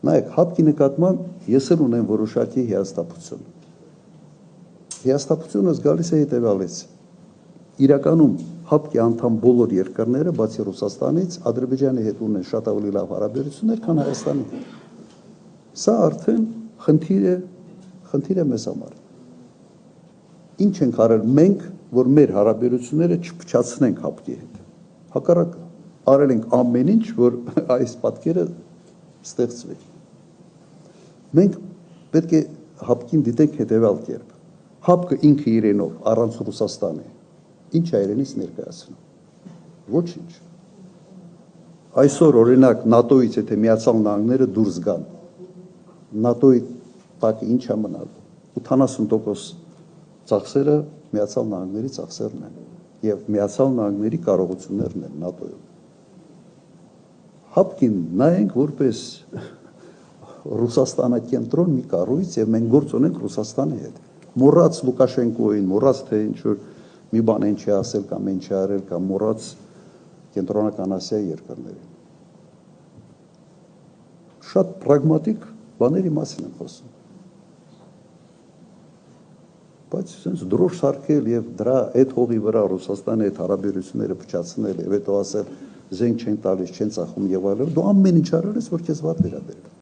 Նայեք, հապկի նկատմամբ ես էլ ունեմ որոշակի հիասթափություն։ Հիասթափությունը գալիս է հետևյալից։ Իրականում հապկի անդամ բոլոր երկրները, բացի Ռուսաստանից, Ադրբեջանի հետ ունեն շատ ավելի լավ հարաբերություններ, քան Հայաստանի հետ։ Սա արդեն խնդիր է մեզ համար։ Ինչ ենք արել մենք, որ մեր հարաբերությունները չփչացնենք հապկի հետ։ Հակառակը, արել ենք ամեն ինչ, որ այս պատկերը ստեղծվի։ Մենք պետք է հապկին դիտենք հետևյալ կերպ։ Հապկը ինքը իրենով առանց Ռուսաստանի ինչ է իրենից ներկայացնում։ Ոչինչ։ Այսօր օրինակ ՆԱՏՕ-ից եթե Միացյալ Նահանգները դուրս գան, ՆԱՏՕ-ի տակ ինչ է մնալու։ 80% ծախսերը Միացյալ Նահանգների ծախսերն են եւ Միացյալ Նահանգների կարողություններն են ՆԱՏՕ-ում։ Հապկին նայենք որպես Ռուսաստանակենտրոն մի կառույց եւ մենք գործ ունենք Ռուսաստանի հետ։ Մոռաց Լուկաշենկոին, մոռաց թե ինչ որ մի բան են չի ասել կամ են չի արել կամ մոռաց կենտրոնական Ասիայի երկրներին։ Շատ պրագմատիկ բաների մասին եմ խոսում։ Բայց sense դրոշ սարքել եւ դրա այդ հողի վրա Ռուսաստանի հետ հարաբերությունները փչացնել եւ հետո ասել զենք չեն տալիս, չեն ծախում եւ այլն, դու ամեն ինչ արել ես, որ քեզ վատ վերաբերվի։